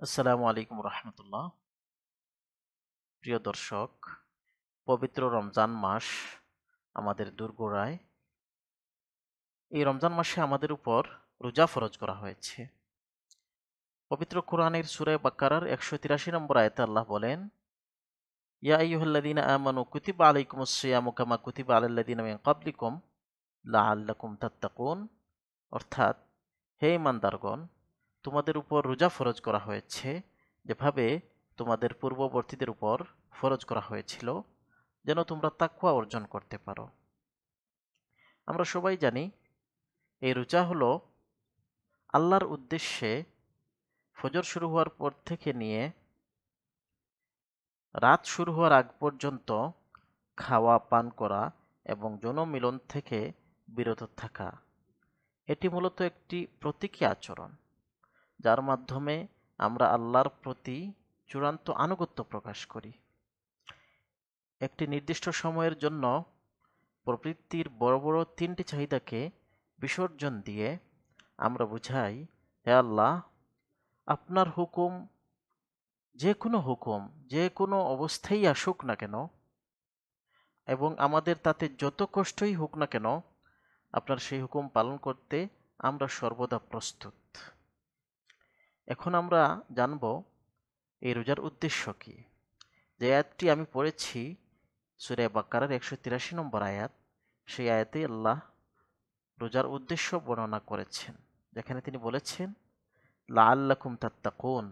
আসসালামু আলাইকুম রহমতুল্লাহ। প্রিয় দর্শক, পবিত্র রমজান মাস আমাদের দোরগোড়ায়। এই রমজান মাসে আমাদের উপর রোজা ফরজ করা হয়েছে। পবিত্র কোরআনের সূরা বাকারার 183 নম্বর আয়াতে আল্লাহ বলেন, ইয়া আইয়ুহাল্লাযীনা আমানু কুতিবা আলাইকুমুস সিয়ামু কামা কুতিবা আলাল্লাযীনা মিন ক্বাবলিকুম লাআল্লাকুম তাত্তাকুন। অর্থাৎ, হে ঈমানদারগণ, তোমাদের উপর রোজা ফরজ করা হয়েছে যেভাবে তোমাদের পূর্ববর্তীদের উপর ফরজ করা হয়েছিল, যেন তোমরা তাকওয়া অর্জন করতে পারো। আমরা সবাই জানি এই রোজা হলো আল্লাহর উদ্দেশ্যে ফজর শুরু হওয়ার পর থেকে নিয়ে রাত শুরু হওয়ার আগ পর্যন্ত খাওয়া পান করা এবং যৌন মিলন থেকে বিরত থাকা। এটি মূলত একটি প্রতীকী আচরণ, যার মাধ্যমে আমরা আল্লাহর প্রতি চূড়ান্ত আনুগত্য প্রকাশ করি। একটি নির্দিষ্ট সময়ের জন্য প্রবৃত্তির বড় বড় তিনটি চাহিদাকে বিসর্জন দিয়ে আমরা বুঝাই, হে আল্লাহ, আপনার হুকুম, হুকুম যে কোনো অবস্থায় আসুক না কেন এবং আমাদের তাতে যত কষ্টই হোক না কেন, আপনার সেই হুকুম পালন করতে আমরা সর্বদা প্রস্তুত। এখন আমরা জানব এই রোজার উদ্দেশ্য কি। যে আয়াতটি আমি পড়েছি, সূরা বাকারার 183 নম্বর আয়াত, সেই আয়াতে আল্লাহ রোজার উদ্দেশ্য বর্ণনা করেছেন, যেখানে তিনি বলেছেন, লাআল্লাকুম তাত্তাকুন,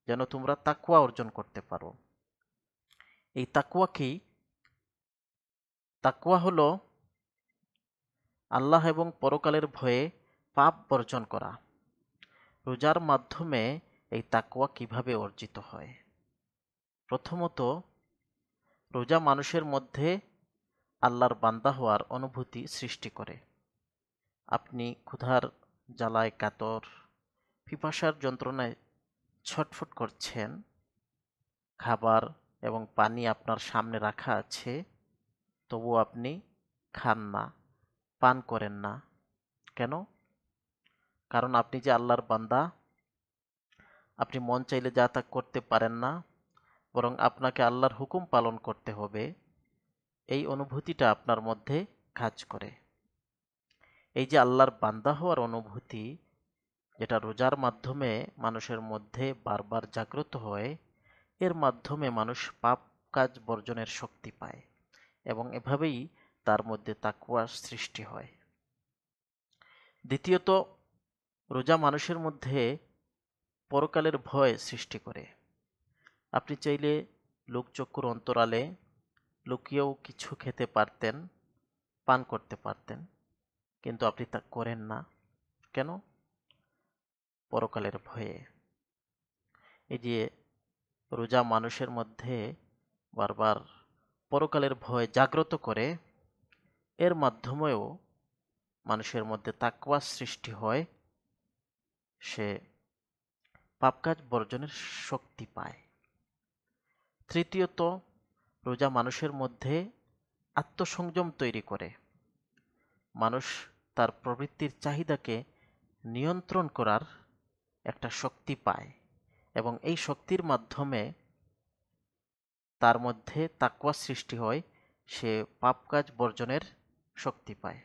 যেন তোমরা তাকওয়া অর্জন করতে পারো। এই তাকওয়া কি? তাকওয়া হলো আল্লাহ এবং পরকালের ভয়ে পাপ বর্জন করা। রোজার মাধ্যমে এই তাকওয়া কিভাবে অর্জিত হয়? প্রথমত, রোজা মানুষের মধ্যে আল্লাহর বান্দা হওয়ার অনুভূতি সৃষ্টি করে। আপনি ক্ষুধার জ্বালায় কাতর, পিপাসার যন্ত্রণায় ছটফট করছেন, খাবার এবং পানি আপনার সামনে রাখা আছে, তবুও আপনি খান না, পান করেন না। কেন? কারণ আপনি যে আল্লাহর বান্দা, আপনি মন চাইলে যা তা করতে পারেন না, বরং আপনাকে আল্লাহর হুকুম পালন করতে হবে। এই অনুভূতিটা আপনার মধ্যে কাজ করে। এই যে আল্লাহর বান্দা হওয়ার অনুভূতি, যেটা রোজার মাধ্যমে মানুষের মধ্যে বারবার জাগ্রত হয়, এর মাধ্যমে মানুষ পাপ কাজ বর্জনের শক্তি পায় এবং এভাবেই তার মধ্যে তাকওয়ার সৃষ্টি হয়। দ্বিতীয়ত, রোজা মানুষের মধ্যে পরকালের ভয় সৃষ্টি করে। আপনি চাইলে লোকচক্ষুর অন্তরালে লুকিয়েও কিছু খেতে পারতেন, পান করতে পারতেন, কিন্তু আপনি তা করেন না। কেন? পরকালের ভয়ে। এই যে রোজা মানুষের মধ্যে বারবার পরকালের ভয় জাগ্রত করে, এর মাধ্যমেও মানুষের মধ্যে তাকওয়া সৃষ্টি হয়, সে পাপ কাজ বর্জনের শক্তি পায়। তৃতীয়ত, রোজা মানুষের মধ্যে আত্মসংযম তৈরি করে। মানুষ তার প্রবৃত্তির চাহিদাকে নিয়ন্ত্রণ করার একটা শক্তি পায় এবং এই শক্তির মাধ্যমে তার মধ্যে তাকওয়া সৃষ্টি হয়, সে পাপ কাজ বর্জনের শক্তি পায়।